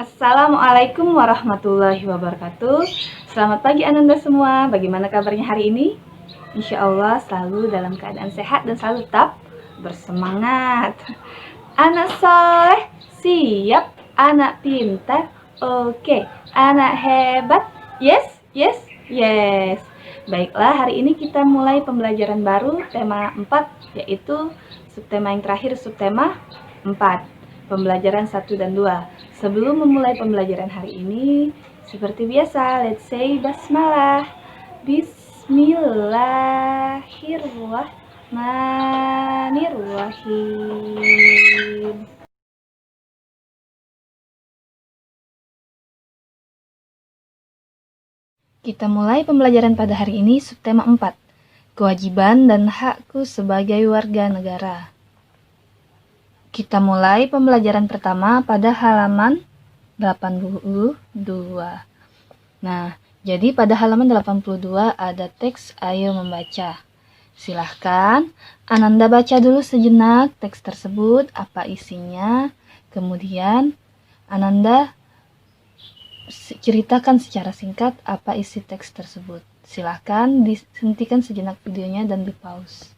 Assalamualaikum warahmatullahi wabarakatuh. Selamat pagi Ananda semua. Bagaimana kabarnya hari ini? Insya Allah selalu dalam keadaan sehat dan selalu tetap bersemangat. Anak soleh, siap. Anak pintar, oke. Anak hebat, yes, yes, yes. Baiklah, hari ini kita mulai pembelajaran baru tema 4, yaitu subtema yang terakhir, subtema 4. Pembelajaran 1 dan 2. Sebelum memulai pembelajaran hari ini, seperti biasa, let's say basmalah. Bismillahirrahmanirrahim. Kita mulai pembelajaran pada hari ini subtema 4. Kewajiban dan hakku sebagai warga negara. Kita mulai pembelajaran pertama pada halaman 82. Nah, jadi pada halaman 82 ada teks Ayo Membaca. Silahkan Ananda baca dulu sejenak teks tersebut, apa isinya. Kemudian Ananda ceritakan secara singkat apa isi teks tersebut. Silahkan dihentikan sejenak videonya dan di-pause.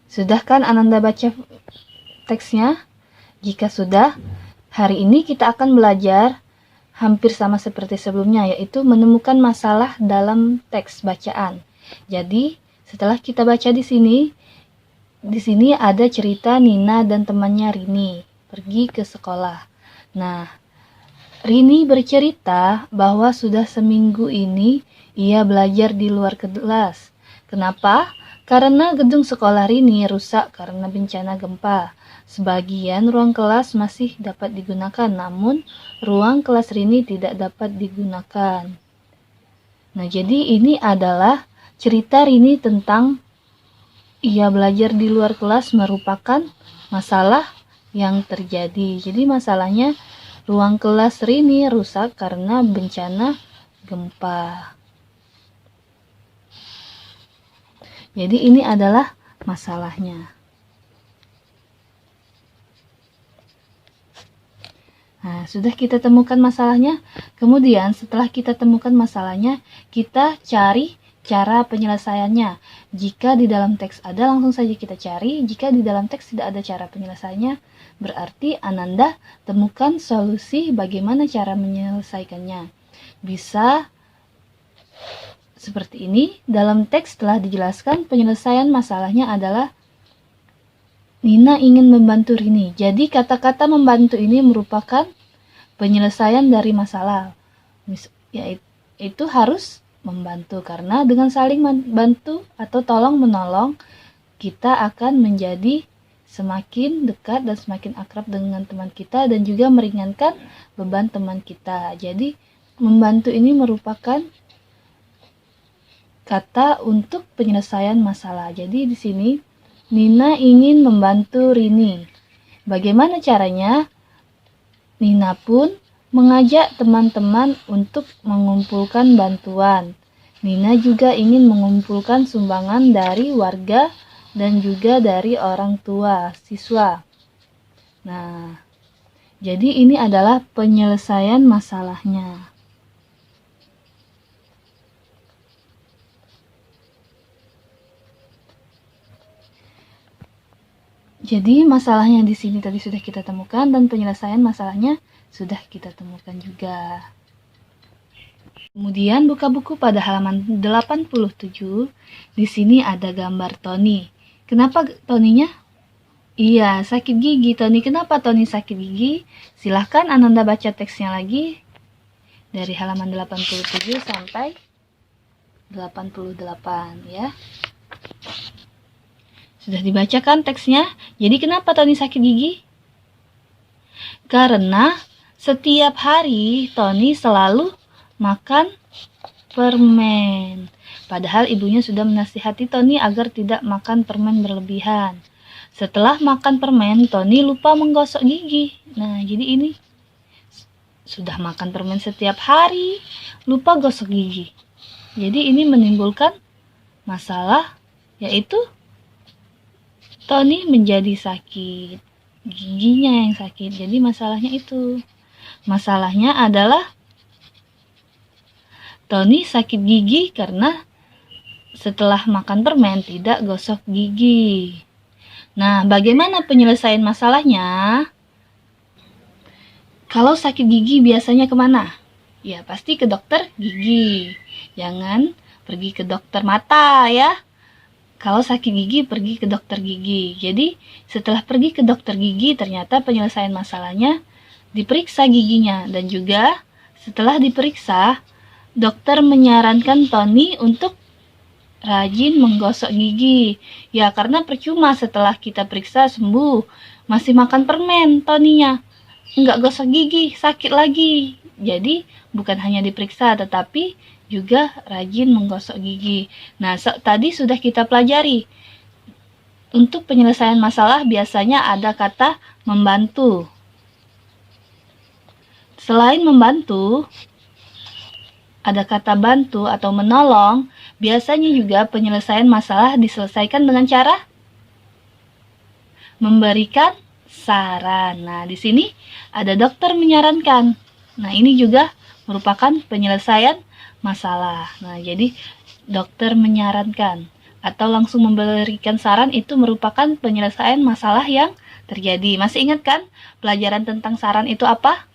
Sudah kan Ananda baca teksnya? Jika sudah, hari ini kita akan belajar hampir sama seperti sebelumnya, yaitu menemukan masalah dalam teks bacaan. Jadi, setelah kita baca di sini ada cerita Nina dan temannya Rini pergi ke sekolah. Nah, Rini bercerita bahwa sudah seminggu ini ia belajar di luar kelas. Kenapa? Karena gedung sekolah Rini rusak karena bencana gempa. Sebagian ruang kelas masih dapat digunakan, namun ruang kelas Rini tidak dapat digunakan. Nah, jadi ini adalah cerita Rini tentang ia belajar di luar kelas merupakan masalah yang terjadi. Jadi masalahnya ruang kelas Rini rusak karena bencana gempa. Jadi ini adalah masalahnya. Nah, sudah kita temukan masalahnya. Kemudian setelah kita temukan masalahnya, kita cari cara penyelesaiannya. Jika di dalam teks ada, langsung saja kita cari. Jika di dalam teks tidak ada cara penyelesaiannya, berarti Ananda temukan solusi bagaimana cara menyelesaikannya. Bisa seperti ini. Dalam teks telah dijelaskan penyelesaian masalahnya adalah Nina ingin membantu Rini. Jadi kata-kata membantu ini merupakan penyelesaian dari masalah. Yaitu harus membantu, karena dengan saling membantu atau tolong menolong, kita akan menjadi semakin dekat dan semakin akrab dengan teman kita dan juga meringankan beban teman kita. Jadi membantu ini merupakan kata untuk penyelesaian masalah. Jadi di sini Nina ingin membantu Rini. Bagaimana caranya? Nina pun mengajak teman-teman untuk mengumpulkan bantuan. Nina juga ingin mengumpulkan sumbangan dari warga dan juga dari orang tua siswa. Nah, jadi ini adalah penyelesaian masalahnya. Jadi masalahnya di sini tadi sudah kita temukan dan penyelesaian masalahnya sudah kita temukan juga. Kemudian buka buku pada halaman 87. Di sini ada gambar Tony. Kenapa Toninya? Iya, sakit gigi. Tony, kenapa Tony sakit gigi? Silahkan Ananda baca teksnya lagi dari halaman 87 sampai 88 ya. Sudah dibacakan teksnya? Jadi kenapa Tony sakit gigi? Karena setiap hari Tony selalu makan permen. Padahal ibunya sudah menasihati Tony agar tidak makan permen berlebihan. Setelah makan permen, Tony lupa menggosok gigi. Nah, jadi ini sudah makan permen setiap hari, lupa gosok gigi. Jadi ini menimbulkan masalah, yaitu Tony menjadi sakit. giginya yang sakit. Jadi masalahnya itu. Masalahnya adalah Tony sakit gigi karena setelah makan permen tidak gosok gigi. Nah, bagaimana penyelesaian masalahnya? Kalau sakit gigi biasanya kemana? Ya, pasti ke dokter gigi. Jangan pergi ke dokter mata ya. Kalau sakit gigi, pergi ke dokter gigi. Jadi, setelah pergi ke dokter gigi, ternyata penyelesaian masalahnya diperiksa giginya. Dan juga, setelah diperiksa, dokter menyarankan Tony untuk rajin menggosok gigi. Ya, karena percuma setelah kita periksa sembuh, masih makan permen Tony-nya. Nggak gosok gigi, sakit lagi. Jadi, bukan hanya diperiksa, tetapi juga rajin menggosok gigi. Nah, tadi sudah kita pelajari. Untuk penyelesaian masalah biasanya ada kata membantu. Selain membantu, ada kata bantu atau menolong. Biasanya juga penyelesaian masalah diselesaikan dengan cara memberikan saran. Nah, di sini ada dokter menyarankan. Nah, ini juga merupakan penyelesaian masalah. Nah, jadi dokter menyarankan atau langsung memberikan saran itu merupakan penyelesaian masalah yang terjadi. Masih ingat kan pelajaran tentang saran itu apa?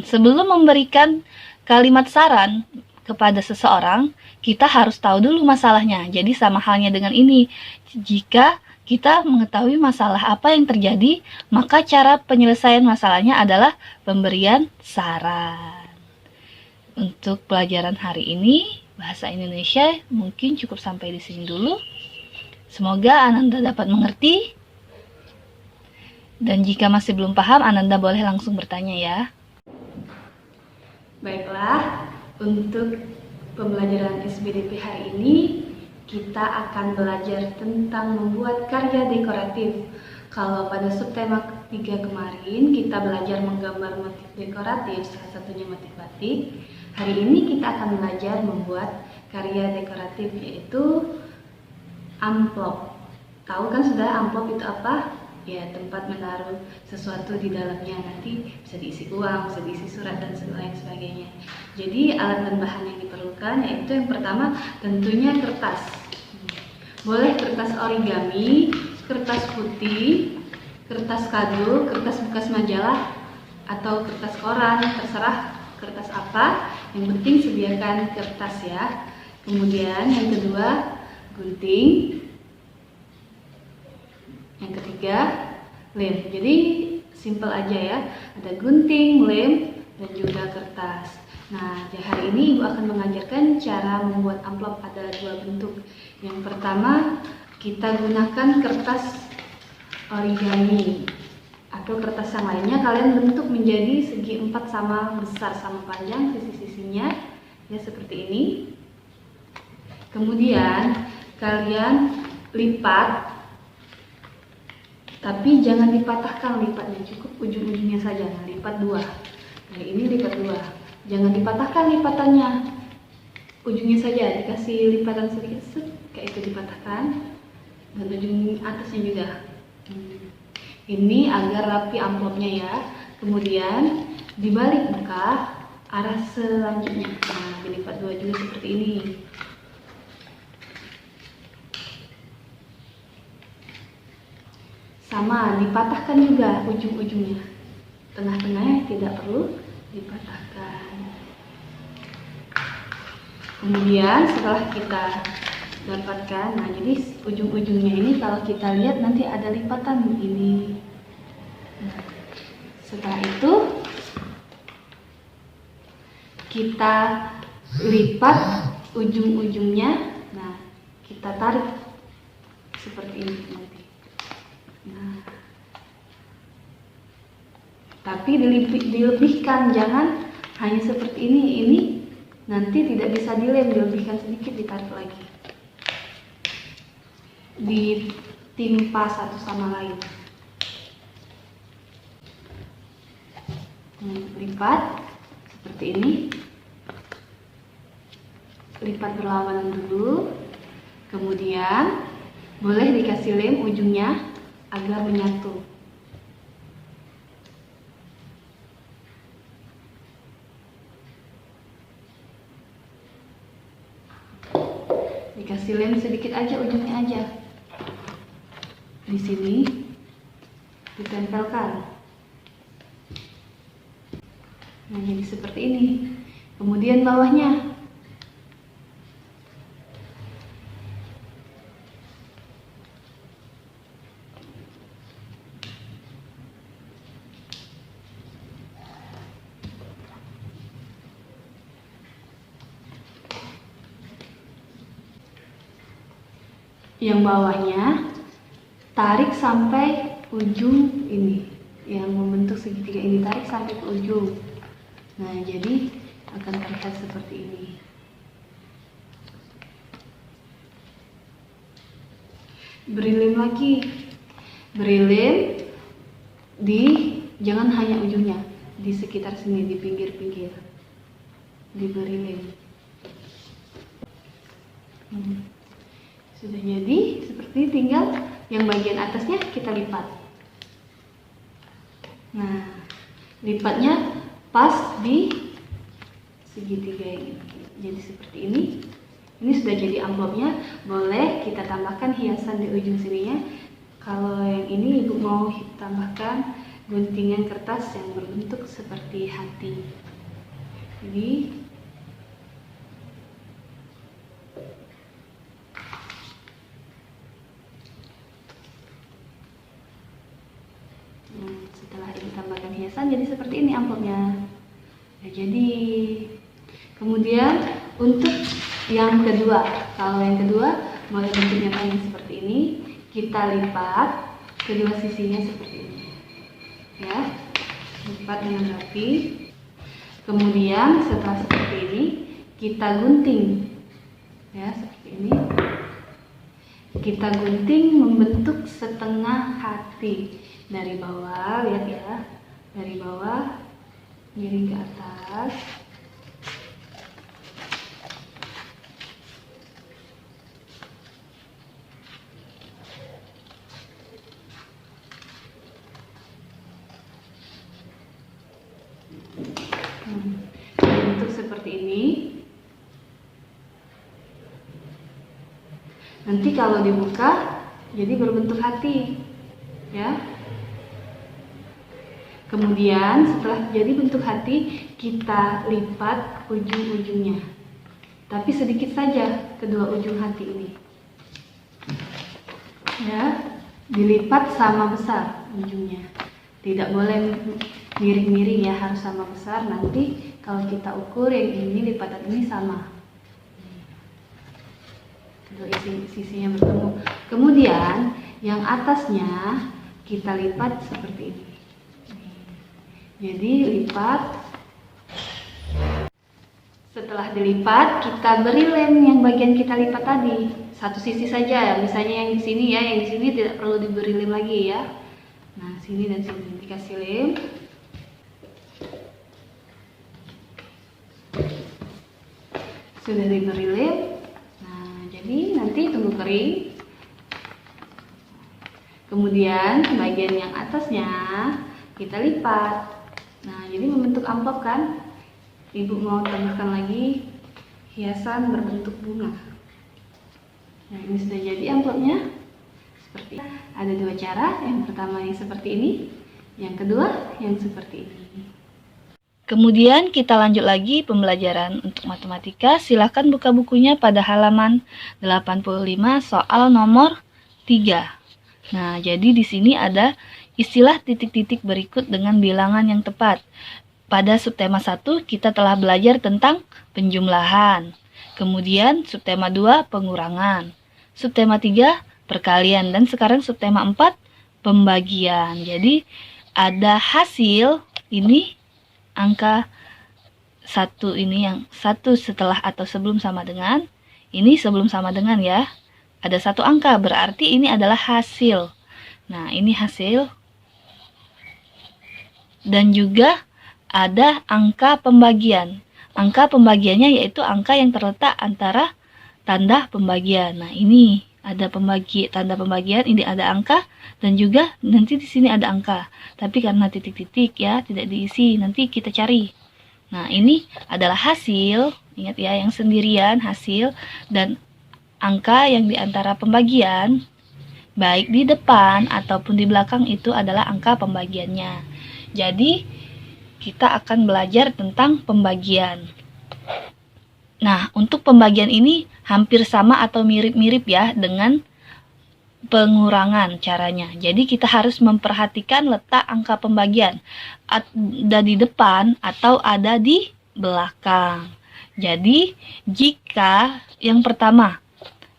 Sebelum memberikan kalimat saran kepada seseorang, kita harus tahu dulu masalahnya. Jadi sama halnya dengan ini. Jika kita mengetahui masalah apa yang terjadi, maka cara penyelesaian masalahnya adalah pemberian saran. Untuk pelajaran hari ini, bahasa Indonesia mungkin cukup sampai di sini dulu. Semoga Ananda dapat mengerti. Dan jika masih belum paham, Ananda boleh langsung bertanya ya. Baiklah, untuk pembelajaran SBDP hari ini, kita akan belajar tentang membuat karya dekoratif. Kalau pada subtema 3 kemarin, kita belajar menggambar motif dekoratif, salah satunya motif batik. Hari ini kita akan belajar membuat karya dekoratif, yaitu amplop. Tahu kan sudah amplop itu apa? Ya, tempat menaruh sesuatu di dalamnya. Nanti bisa diisi uang, bisa diisi surat, dan lain sebagainya. Jadi alat dan bahan yang diperlukan yaitu yang pertama tentunya kertas. Boleh kertas origami, kertas putih, kertas kado, kertas bekas majalah, atau kertas koran, terserah kertas apa. Yang penting sediakan kertas ya. Kemudian yang kedua, gunting. Yang ketiga, lem. Jadi simple aja ya. Ada gunting, lem, dan juga kertas. Nah, hari ini Ibu akan mengajarkan cara membuat amplop. Ada 2 bentuk. Yang pertama, kita gunakan kertas origami atau kertas yang lainnya. Kalian bentuk menjadi segi 4 sama besar sama panjang sisi-sisinya ya, seperti ini. Kemudian kalian lipat, tapi jangan dipatahkan lipatnya, cukup ujung-ujungnya saja. Nah, lipat 2. Nah, ini lipat 2. Jangan dipatahkan lipatannya, ujungnya saja dikasih lipatan sedikit, kayak itu dipatahkan, dan ujung atasnya juga. Ini agar rapi amplopnya ya. Kemudian dibalik ke arah selanjutnya. Nah, dilipat 2 juga seperti ini. Sama, dipatahkan juga ujung-ujungnya. Tengah-tengahnya tidak perlu dipatahkan. Kemudian setelah kita dapatkan, nah jadi ujung-ujungnya ini kalau kita lihat nanti ada lipatan ini. Nah, setelah itu kita lipat ujung-ujungnya. Nah, kita tarik seperti ini nanti. Nah, tapi dilebihkan, jangan hanya seperti ini. Ini nanti tidak bisa dilem, dilebihkan sedikit, ditarik lagi, ditimpa satu sama lain. Lipat seperti ini, lipat berlawanan dulu, kemudian boleh dikasih lem ujungnya agar menyatu. Dikasih lem sedikit aja, ujungnya aja. Di sini ditempelkan. Nah, jadi seperti ini. Kemudian bawahnya. Yang bawahnya tarik sampai ujung ini, yang membentuk segitiga ini, tarik sampai ke ujung. Nah, jadi akan terlihat seperti ini. Beri lem lagi, beri lem di, jangan hanya ujungnya, di sekitar sini, di pinggir-pinggir diberi lem. Sudah jadi seperti ini, tinggal yang bagian atasnya kita lipat. Nah, lipatnya pas di segitiga ini. Jadi seperti ini. Ini sudah jadi amplopnya. Boleh kita tambahkan hiasan di ujung sininya. Kalau yang ini ibu mau tambahkan guntingan kertas yang berbentuk seperti hati. Jadi setelah ibu tambahkan hiasan, jadi seperti ini amplopnya. Nah, jadi kemudian untuk yang kedua, kalau yang kedua mau bentuknya panjang seperti ini, kita lipat kedua sisinya seperti ini, ya, lipat dengan rapi. Kemudian setelah seperti ini kita gunting, ya, seperti ini. Kita gunting membentuk setengah hati. Dari bawah, lihat ya, dari bawah miring ke atas. Bentuk seperti ini. Nanti kalau dibuka jadi berbentuk hati, ya. Kemudian setelah jadi bentuk hati, kita lipat ujung-ujungnya, tapi sedikit saja kedua ujung hati ini, ya, dilipat sama besar ujungnya, tidak boleh miring-miring ya, harus sama besar. Nanti kalau kita ukur yang ini, lipatan ini sama, kedua sisinya bertemu. Kemudian yang atasnya kita lipat seperti ini. Jadi lipat. Setelah dilipat, kita beri lem yang bagian kita lipat tadi. Satu sisi saja, misalnya yang di sini ya, yang di sini tidak perlu diberi lem lagi ya. Nah, sini dan sini dikasih lem. Sudah diberi lem. Nah, jadi nanti tunggu kering. Kemudian bagian yang atasnya kita lipat. Nah, jadi membentuk amplop kan? Ibu mau tambahkan lagi hiasan berbentuk bunga. Nah, ini sudah jadi amplopnya. Seperti ada dua cara. Yang pertama yang seperti ini, yang kedua yang seperti ini. Kemudian kita lanjut lagi pembelajaran untuk matematika. Silakan buka bukunya pada halaman 85 soal nomor 3. Nah, jadi di sini ada istilah titik-titik berikut dengan bilangan yang tepat. Pada subtema 1 kita telah belajar tentang penjumlahan. Kemudian subtema 2 pengurangan. Subtema 3 perkalian, dan sekarang subtema 4 pembagian. Jadi ada hasil ini angka 1 ini yang 1 setelah atau sebelum sama dengan, ini sebelum sama dengan ya. Ada satu angka, berarti ini adalah hasil. Nah, ini hasil. Dan juga ada angka pembagian. Angka pembagiannya yaitu angka yang terletak antara tanda pembagian. Nah, ini Ada tanda pembagian, ini ada angka, dan juga nanti di sini ada angka. Tapi karena titik-titik ya, tidak diisi, nanti kita cari. Nah, ini adalah hasil, ingat ya, yang sendirian hasil, dan angka yang di antara pembagian, baik di depan ataupun di belakang itu adalah angka pembagiannya. Jadi, kita akan belajar tentang pembagian. Nah, untuk pembagian ini hampir sama atau mirip-mirip ya dengan pengurangan caranya. Jadi kita harus memperhatikan letak angka pembagian. Ada di depan atau ada di belakang. Jadi, jika yang pertama,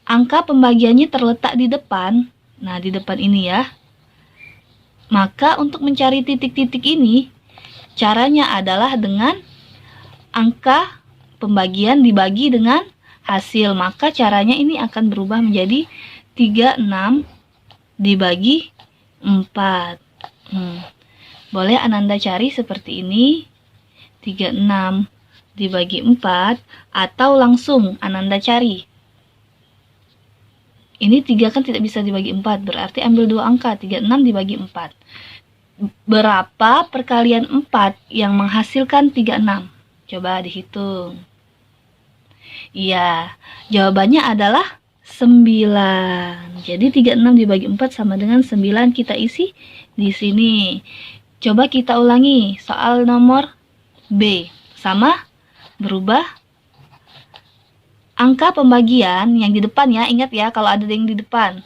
angka pembagiannya terletak di depan, nah di depan ini ya, maka untuk mencari titik-titik ini, caranya adalah dengan angka pembagian dibagi dengan hasil. Maka caranya ini akan berubah menjadi 36 dibagi 4. Boleh Ananda cari seperti ini. 36 dibagi 4, atau langsung Ananda cari. Ini 3 kan tidak bisa dibagi 4, berarti ambil 2 angka, 36 dibagi 4. Berapa perkalian 4 yang menghasilkan 36? Coba dihitung. Iya, jawabannya adalah 9. Jadi 36 dibagi 4 sama dengan 9, kita isi di sini. Coba kita ulangi soal nomor B. Sama, berubah. Angka pembagian yang di depan ya, ingat ya kalau ada yang di depan.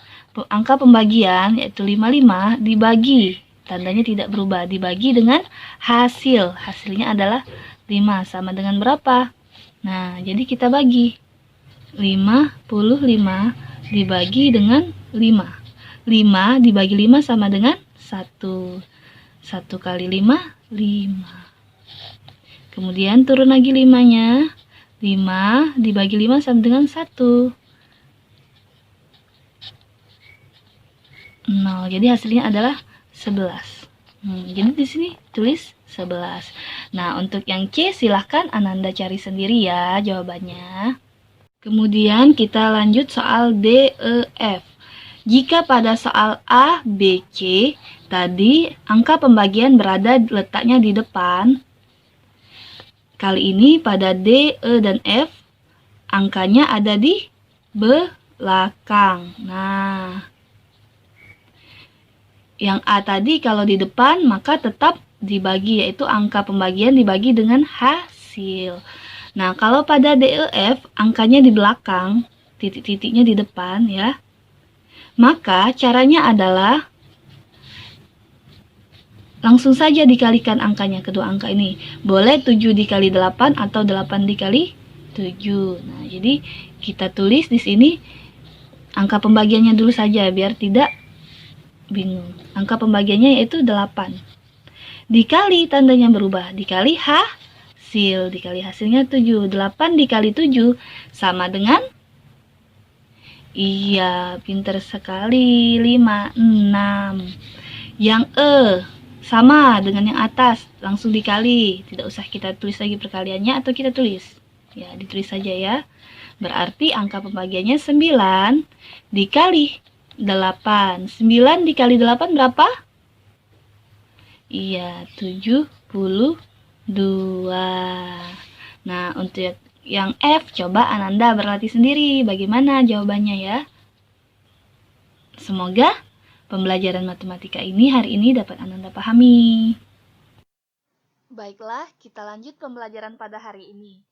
Angka pembagian yaitu 55 dibagi, tandanya tidak berubah, dibagi dengan hasil. Hasilnya adalah 5, sama dengan berapa? Nah, jadi kita bagi. 55 dibagi dengan 5. 5 dibagi 5 sama dengan 1. 1 kali 5, 5. Kemudian turun lagi 5-nya. 5 dibagi 5 sama dengan 1. 0. Jadi hasilnya adalah 11. Jadi di sini tulis 11. Nah, untuk yang C silahkan Ananda cari sendiri ya jawabannya. Kemudian kita lanjut soal D, E, F. Jika pada soal A, B, C tadi angka pembagian berada letaknya di depan, kali ini pada D, E, dan F angkanya ada di belakang. Nah, yang A tadi kalau di depan maka tetap dibagi, yaitu angka pembagian dibagi dengan hasil. Nah, kalau pada DEF angkanya di belakang, titik-titiknya di depan ya. Maka caranya adalah langsung saja dikalikan angkanya, kedua angka ini. Boleh 7 dikali 8 atau 8 dikali 7. Nah, jadi kita tulis di sini angka pembagiannya dulu saja biar tidak bingung. Angka pembagiannya yaitu 8. Dikali tandanya berubah. Dikali hasil. Dikali hasilnya 7. 8 dikali 7 sama dengan, iya, pinter sekali, 5, 6. Yang E sama dengan yang atas, langsung dikali. Tidak usah kita tulis lagi perkaliannya atau kita tulis. Ya, ditulis saja ya. Berarti angka pembagiannya 9 dikali 8. 9 dikali 8 berapa? Iya, 72. Nah, untuk yang F, coba Ananda berlatih sendiri bagaimana jawabannya ya. Semoga pembelajaran matematika ini hari ini dapat Ananda pahami. Baiklah, kita lanjut pembelajaran pada hari ini.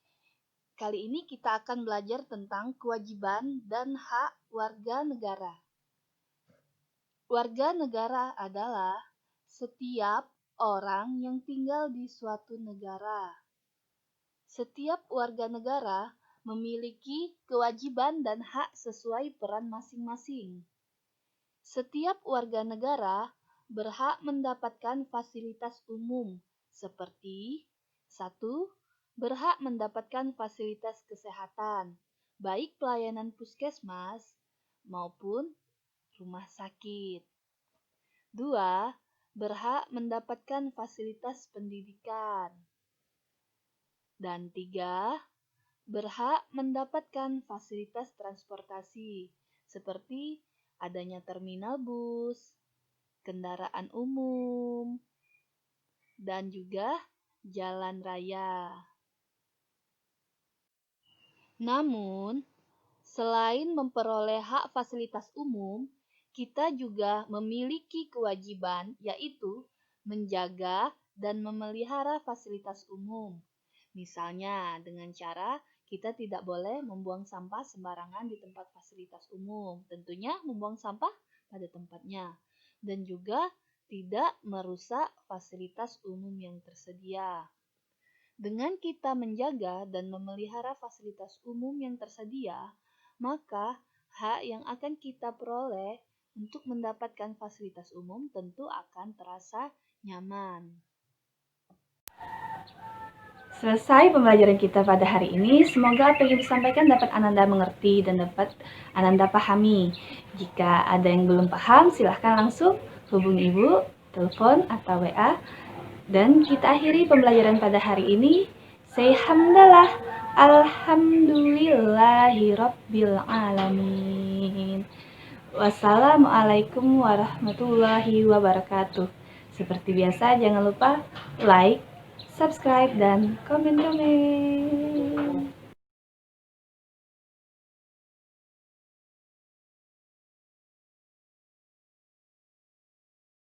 Kali ini kita akan belajar tentang kewajiban dan hak warga negara. Warga negara adalah setiap orang yang tinggal di suatu negara. Setiap warga negara memiliki kewajiban dan hak sesuai peran masing-masing. Setiap warga negara berhak mendapatkan fasilitas umum seperti 1. Berhak mendapatkan fasilitas kesehatan, baik pelayanan puskesmas maupun rumah sakit. 2. Berhak mendapatkan fasilitas pendidikan. Dan 3. Berhak mendapatkan fasilitas transportasi seperti adanya terminal bus, kendaraan umum, dan juga jalan raya. Namun, selain memperoleh hak fasilitas umum, kita juga memiliki kewajiban, yaitu menjaga dan memelihara fasilitas umum. Misalnya, dengan cara kita tidak boleh membuang sampah sembarangan di tempat fasilitas umum. Tentunya membuang sampah pada tempatnya. Dan juga tidak merusak fasilitas umum yang tersedia. Dengan kita menjaga dan memelihara fasilitas umum yang tersedia, maka hak yang akan kita peroleh untuk mendapatkan fasilitas umum tentu akan terasa nyaman. Selesai pembelajaran kita pada hari ini. Semoga apa yang disampaikan dapat Ananda mengerti dan dapat Ananda pahami. Jika ada yang belum paham, silahkan langsung hubungi Ibu, telepon atau WA. Dan kita akhiri pembelajaran pada hari ini. Say hamdalah, alhamdulillahirabbil alamin. Wassalamualaikum warahmatullahi wabarakatuh. Seperti biasa, jangan lupa like, subscribe, dan komen-komen.